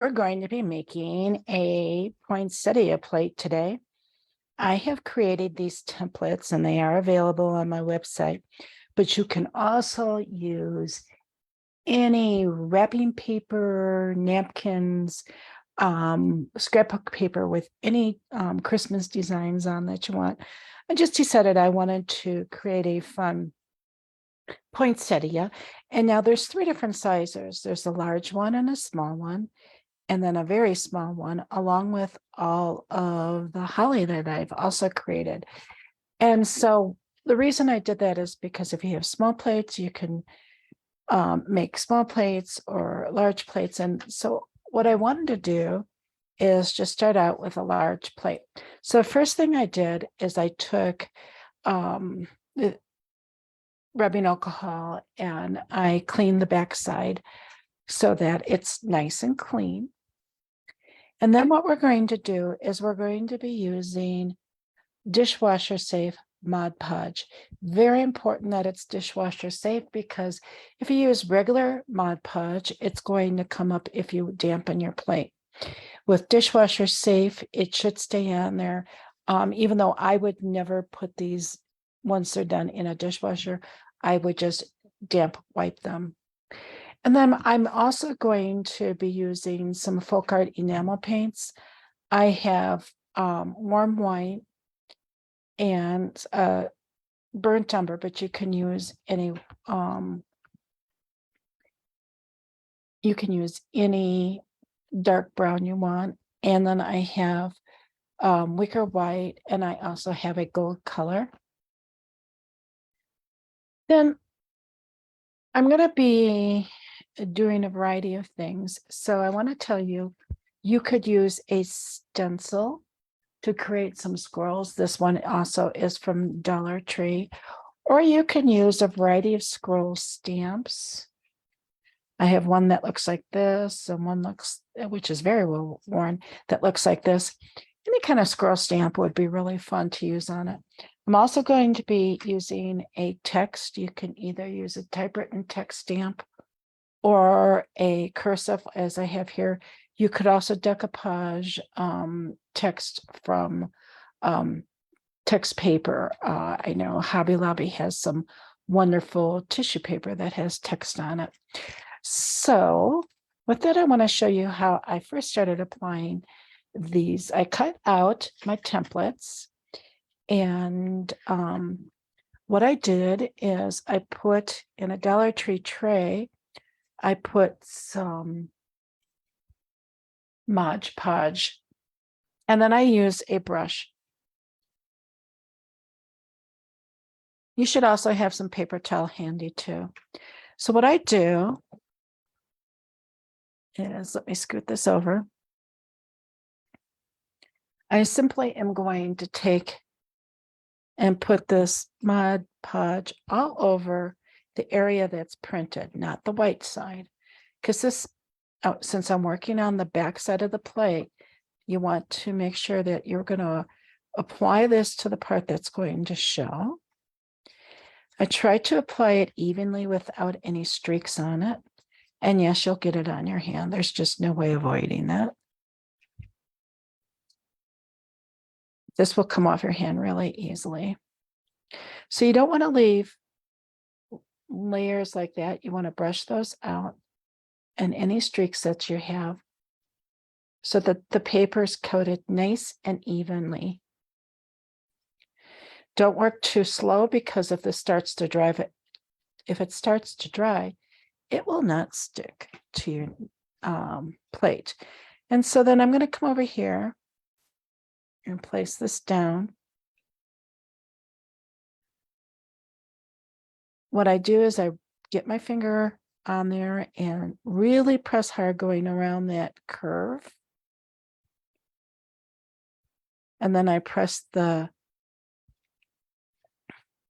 We're going to be making a poinsettia plate today. I have created these templates and they are available on my website, but you can also use any wrapping paper, napkins, scrapbook paper with any Christmas designs on that you want. I just decided I wanted to create a fun poinsettia. And now there's three different sizes. There's a large one and a small one, and then a very small one, along with all of the holly that I've also created. And so the reason I did that is because if you have small plates, you can make small plates or large plates. And so what I wanted to do is just start out with a large plate. So first thing I did is I took the rubbing alcohol and I cleaned the backside so that it's nice and clean. And then what we're going to do is we're going to be using dishwasher safe Mod Podge. Very important that it's dishwasher safe, because if you use regular Mod Podge, it's going to come up if you dampen your plate. With dishwasher safe, it should stay on there. Even though I would never put these, once they're done, in a dishwasher, I would just damp wipe them. And then I'm also going to be using some folk art enamel paints. I have warm white and burnt umber, but you can use any dark brown you want. And then I have wicker white, and I also have a gold color. Then I'm going to be doing a variety of things. So I want to tell you, you could use a stencil to create some squirrels. This one also is from Dollar Tree, or you can use a variety of scroll stamps. I have one that looks like this, and one which is very well worn, that looks like this. Any kind of scroll stamp would be really fun to use on it. I'm also going to be using a text. You can either use a typewritten text stamp or a cursive, as I have here. You could also decoupage text from text paper. I know Hobby Lobby has some wonderful tissue paper that has text on it. So with that, I want to show you how I first started applying these. I cut out my templates, and what I did is I put in a Dollar Tree tray, I put some Mod Podge, and then I use a brush. You should also have some paper towel handy too. So what I do is, let me scoot this over. I simply am going to take and put this Mod Podge all over the area that's printed, not the white side. Because this, since I'm working on the back side of the plate, you want to make sure that you're going to apply this to the part that's going to show. I try to apply it evenly without any streaks on it. And yes, you'll get it on your hand. There's just no way avoiding that. This will come off your hand really easily. So you don't want to leave layers like that. You want to brush those out, and any streaks that you have, so that the paper is coated nice and evenly. Don't work too slow, because if this starts to dry, if it starts to dry, it will not stick to your plate. And so then I'm going to come over here and place this down. What I do is I get my finger on there and really press hard, going around that curve. And then I press the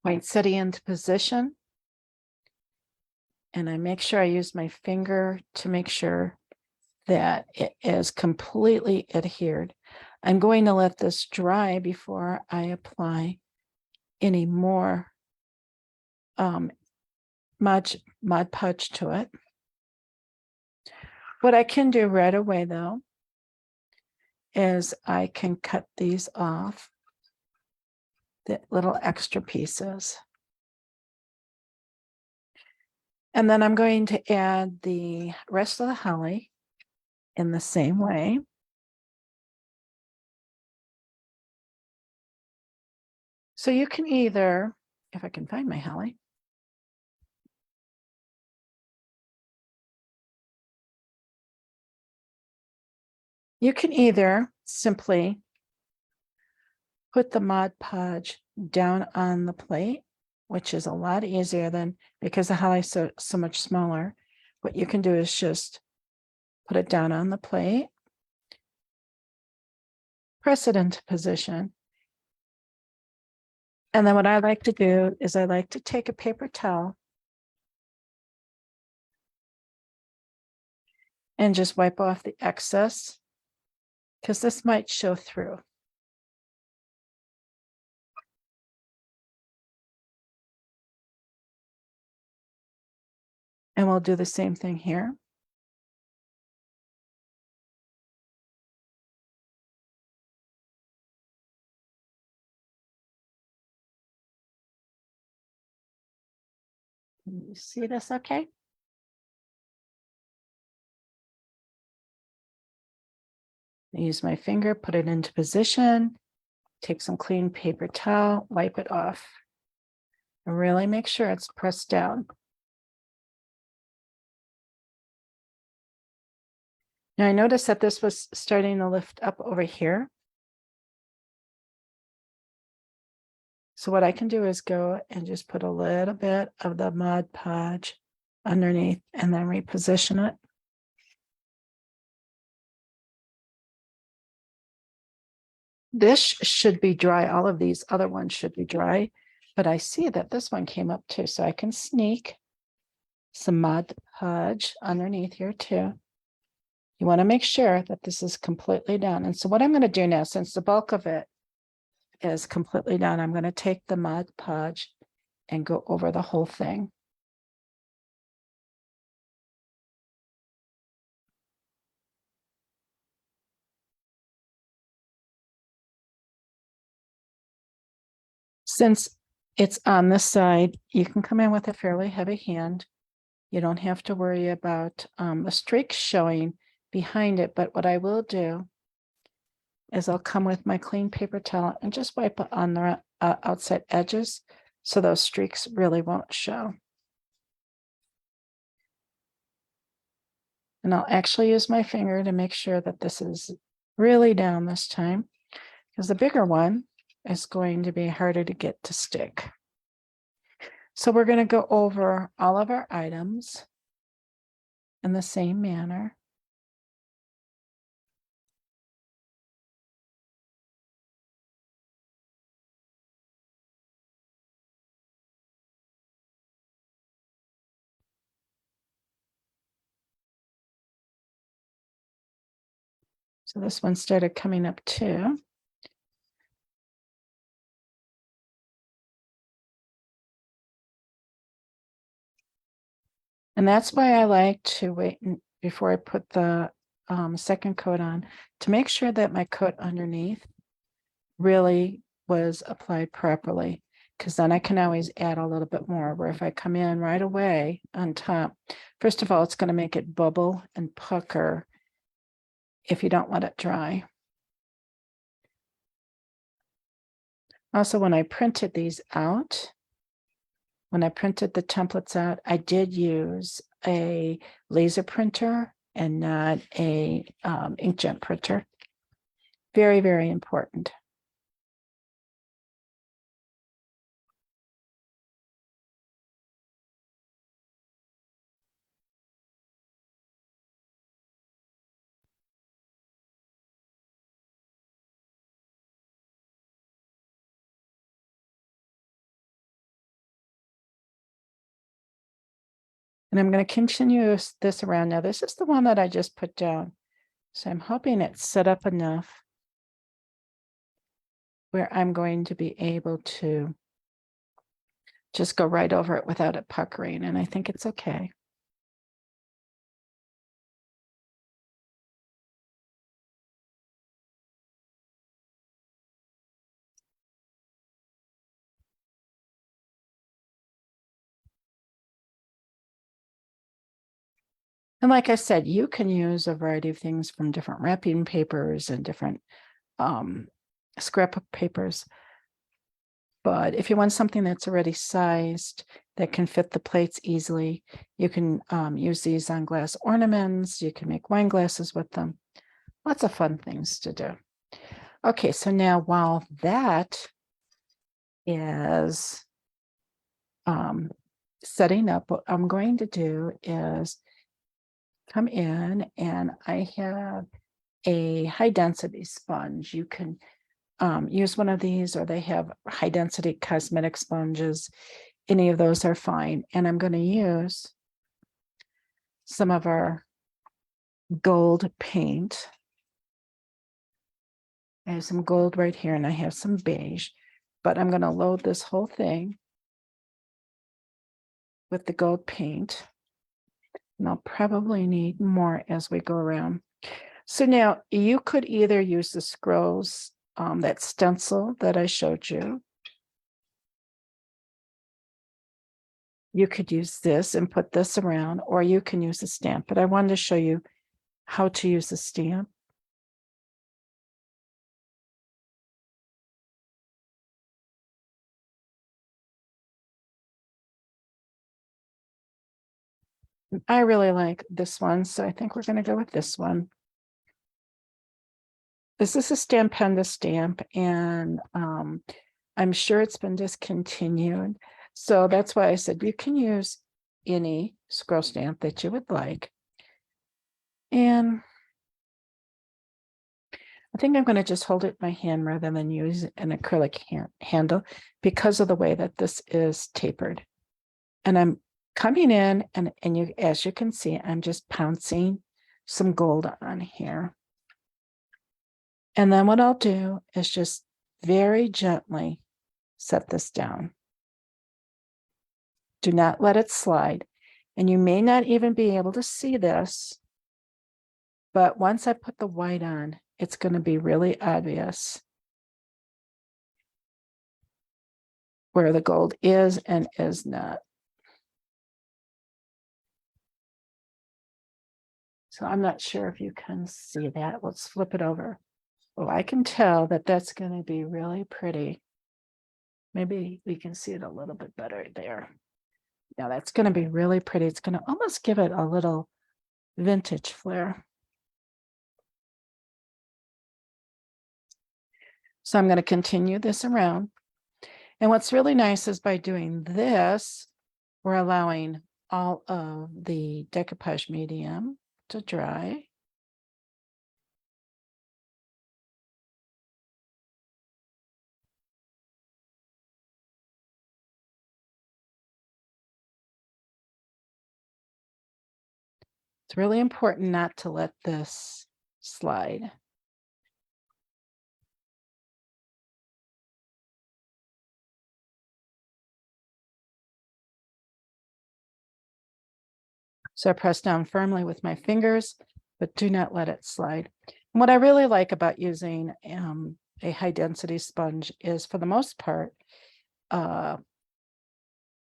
poinsettia into position. And I make sure I use my finger to make sure that it is completely adhered. I'm going to let this dry before I apply any more Mod Podge to it. What I can do right away though, is I can cut these off, the little extra pieces. And then I'm going to add the rest of the holly in the same way. So you can either, if I can find my holly, you can either simply put the Mod Podge down on the plate, which is a lot easier than, because the holly is so much smaller. What you can do is just put it down on the plate, press it into position. And then what I like to do is I like to take a paper towel and just wipe off the excess, because this might show through. And we'll do the same thing here. Can you see this okay? I use my finger, put it into position, take some clean paper towel, wipe it off. And really make sure it's pressed down. Now I noticed that this was starting to lift up over here. So what I can do is go and just put a little bit of the Mod Podge underneath and then reposition it. This should be dry. All of these other ones should be dry, but I see that this one came up too. So I can sneak some Mod Podge underneath here too. You want to make sure that this is completely down. And so what I'm going to do now, since the bulk of it is completely down, I'm going to take the Mod Podge and go over the whole thing. Since it's on this side, you can come in with a fairly heavy hand. You don't have to worry about the streaks showing behind it. But what I will do is I'll come with my clean paper towel and just wipe it on the outside edges, so those streaks really won't show. And I'll actually use my finger to make sure that this is really down this time, because the bigger one is going to be harder to get to stick. So we're going to go over all of our items in the same manner. So this one started coming up too. And that's why I like to wait before I put the second coat on, to make sure that my coat underneath really was applied properly, because then I can always add a little bit more, where if I come in right away on top, first of all, it's going to make it bubble and pucker if you don't let it dry. Also, when I printed these out, when I printed the templates out, I did use a laser printer and not a inkjet printer. Very, very important. And I'm going to continue this around. Now, this is the one that I just put down. So I'm hoping it's set up enough where I'm going to be able to just go right over it without it puckering. And I think it's okay. And like I said, you can use a variety of things from different wrapping papers and different scrap papers. But if you want something that's already sized, that can fit the plates easily, you can use these on glass ornaments. You can make wine glasses with them. Lots of fun things to do. Okay, so now while that is setting up, what I'm going to do is come in, and I have a high density sponge. You can use one of these, or they have high density cosmetic sponges. Any of those are fine. And I'm going to use some of our gold paint. I have some gold right here, and I have some beige, but I'm going to load this whole thing with the gold paint. And I'll probably need more as we go around. So now you could either use the scrolls, that stencil that I showed you. You could use this and put this around, or you can use a stamp, but I wanted to show you how to use a stamp. I really like this one, so I think we're going to go with this one. This is a Stampenda stamp, and I'm sure it's been discontinued. So that's why I said you can use any scroll stamp that you would like. And I think I'm going to just hold it in my hand rather than use an acrylic handle because of the way that this is tapered. And I'm coming in, and you, as you can see, I'm just pouncing some gold on here. And then what I'll do is just very gently set this down. Do not let it slide. And you may not even be able to see this, but once I put the white on, it's going to be really obvious where the gold is and is not. So I'm not sure if you can see that. Let's flip it over. Oh, I can tell that that's going to be really pretty. Maybe we can see it a little bit better there. Now that's going to be really pretty. It's going to almost give it a little vintage flair. So I'm going to continue this around. And what's really nice is by doing this, we're allowing all of the decoupage medium to dry. It's really important not to let this slide. So I press down firmly with my fingers, but do not let it slide. And what I really like about using a high density sponge is, for the most part,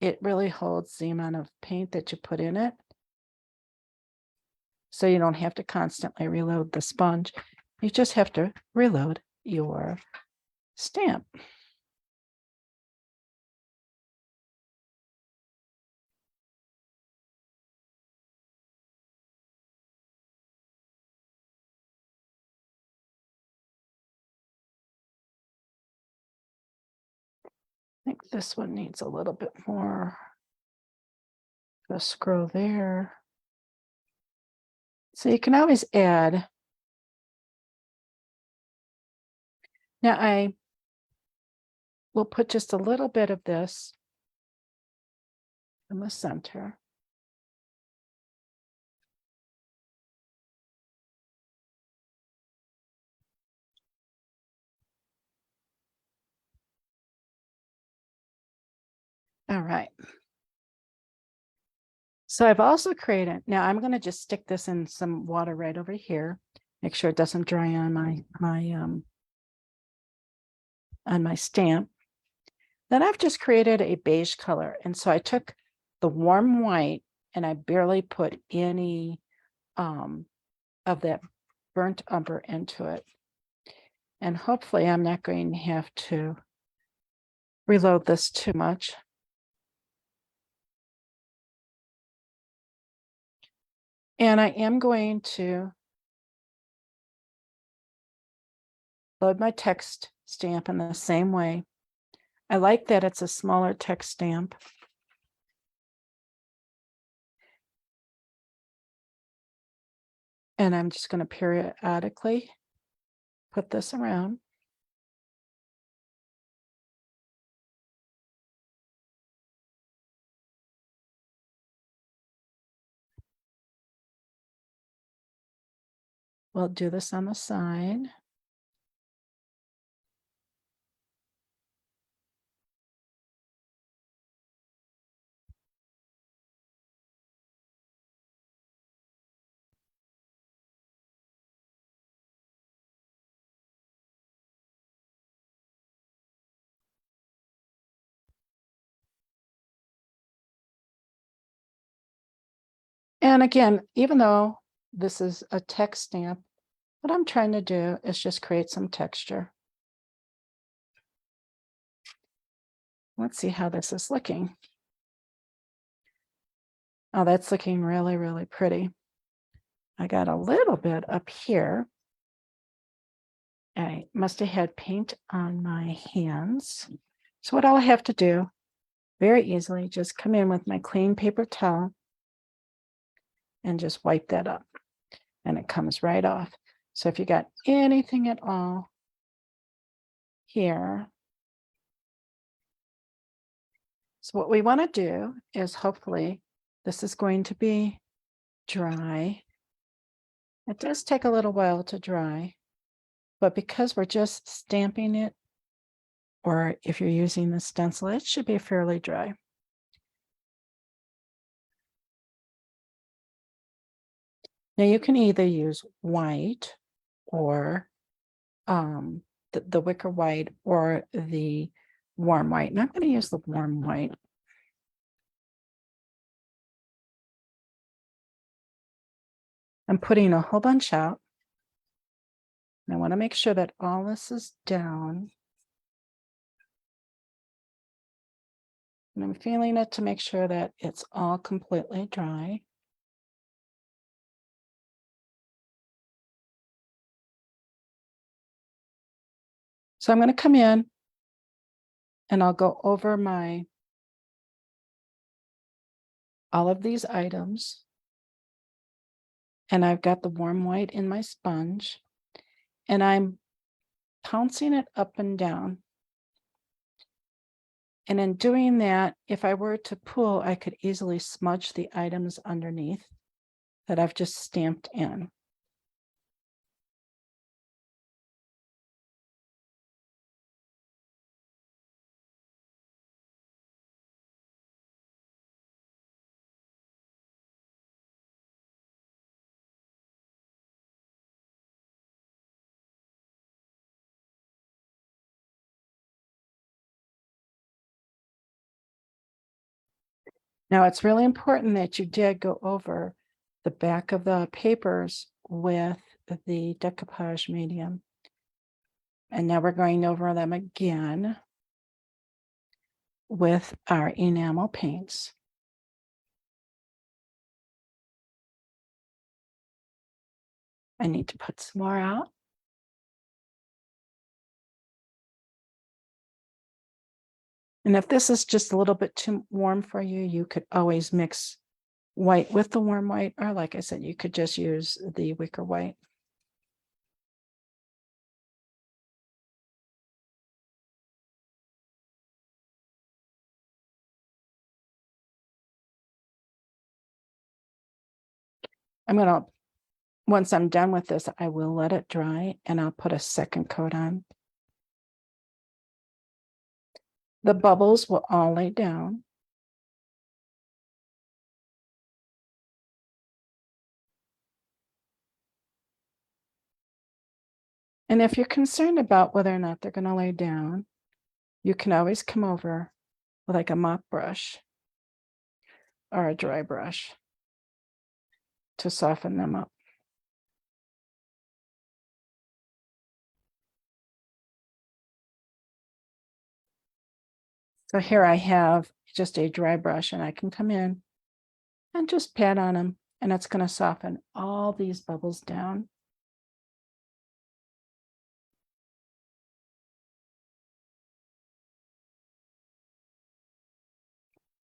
it really holds the amount of paint that you put in it. So you don't have to constantly reload the sponge. You just have to reload your stamp. I think this one needs a little bit more. The scroll there. So you can always add. Now I will put just a little bit of this in the center. All right. So I've also created, now I'm going to just stick this in some water right over here. Make sure it doesn't dry on my stamp. Then I've just created a beige color. And so I took the warm white and I barely put any of that burnt umber into it. And hopefully I'm not going to have to reload this too much. And I am going to load my text stamp in the same way. I like that it's a smaller text stamp. And I'm just going to periodically put this around. We'll do this on the side. And again, even though this is a text stamp, what I'm trying to do is just create some texture. Let's see how this is looking. Oh, that's looking really, really pretty. I got a little bit up here. I must have had paint on my hands. So what I'll have to do very easily, just come in with my clean paper towel and just wipe that up. And it comes right off. So if you got anything at all here, so what we want to do is hopefully this is going to be dry. It does take a little while to dry, but because we're just stamping it, or if you're using the stencil, it should be fairly dry. Now you can either use white or the wicker white or the warm white. And I'm going to use the warm white. I'm putting a whole bunch out. And I want to make sure that all this is down. And I'm feeling it to make sure that it's all completely dry. So I'm going to come in and I'll go over all of these items. And I've got the warm white in my sponge. And I'm pouncing it up and down. And in doing that, if I were to pull, I could easily smudge the items underneath that I've just stamped in. Now, it's really important that you did go over the back of the papers with the decoupage medium. And now we're going over them again with our enamel paints. I need to put some more out. And if this is just a little bit too warm for you, you could always mix white with the warm white, or like I said, you could just use the wicker white. Once I'm done with this, I will let it dry and I'll put a second coat on. The bubbles will all lay down. And if you're concerned about whether or not they're going to lay down, you can always come over with like a mop brush or a dry brush to soften them up. So here I have just a dry brush, and I can come in and just pat on them, and it's going to soften all these bubbles down.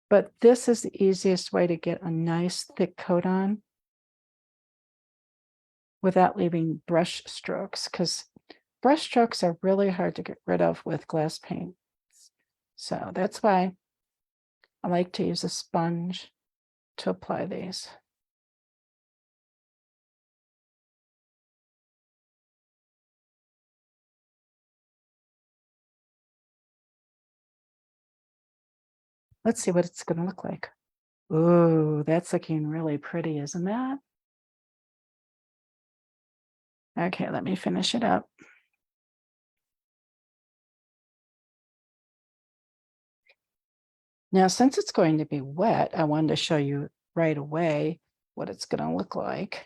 But this is the easiest way to get a nice thick coat on without leaving brush strokes, because brush strokes are really hard to get rid of with glass paint. So that's why I like to use a sponge to apply these. Let's see what it's going to look like. Ooh, that's looking really pretty, isn't that? Okay, let me finish it up. Now, since it's going to be wet, I wanted to show you right away what it's going to look like.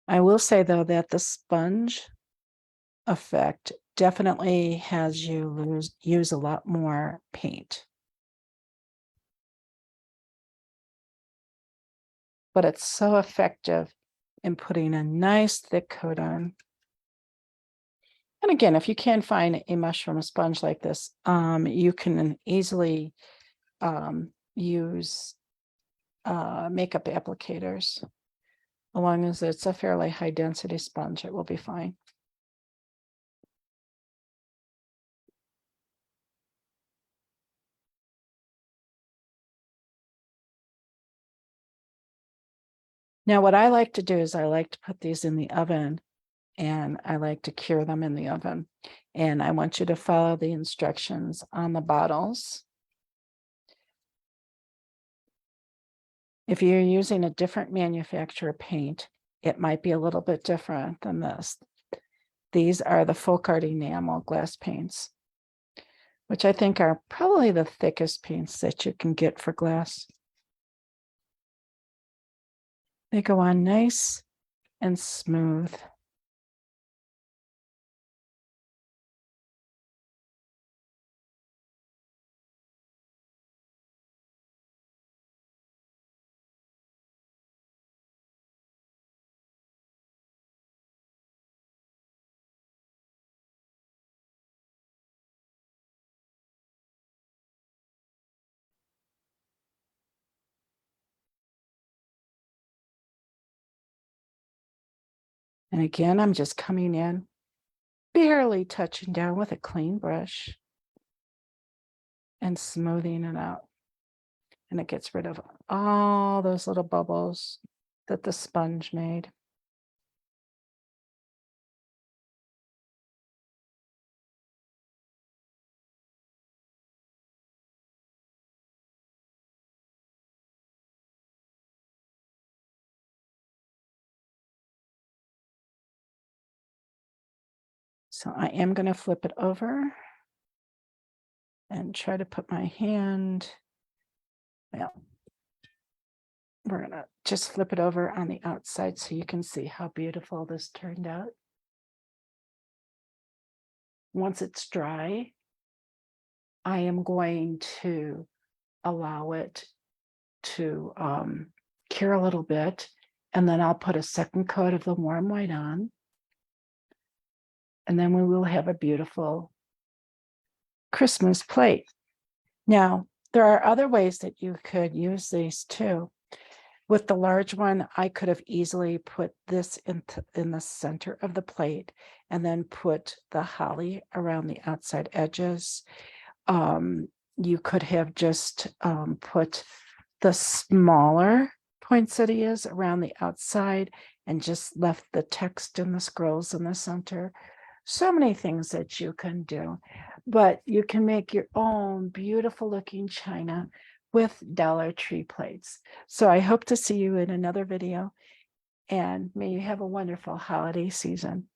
I will say, though, that the sponge effect definitely has you use a lot more paint. But it's so effective in putting a nice thick coat on. And again, if you can't find a mushroom sponge like this, you can easily use makeup applicators. As long as it's a fairly high density sponge, it will be fine. Now, what I like to do is I like to put these in the oven, and I like to cure them in the oven. And I want you to follow the instructions on the bottles. If you're using a different manufacturer paint, it might be a little bit different than this. These are the Folk Art enamel glass paints, which I think are probably the thickest paints that you can get for glass. They go on nice and smooth. And again, I'm just coming in, barely touching down with a clean brush and smoothing it out. And it gets rid of all those little bubbles that the sponge made. So I am going to flip it over and try to put my hand, well, we're going to just flip it over on the outside so you can see how beautiful this turned out. Once it's dry, I am going to allow it to cure a little bit, and then I'll put a second coat of the warm white on, and then we will have a beautiful Christmas plate. Now, there are other ways that you could use these too. With the large one, I could have easily put this in the center of the plate and then put the holly around the outside edges. You could have just put the smaller poinsettias around the outside and just left the text and the scrolls in the center. So many things that you can do, but you can make your own beautiful looking china with Dollar Tree plates. So I hope to see you in another video, and may you have a wonderful holiday season.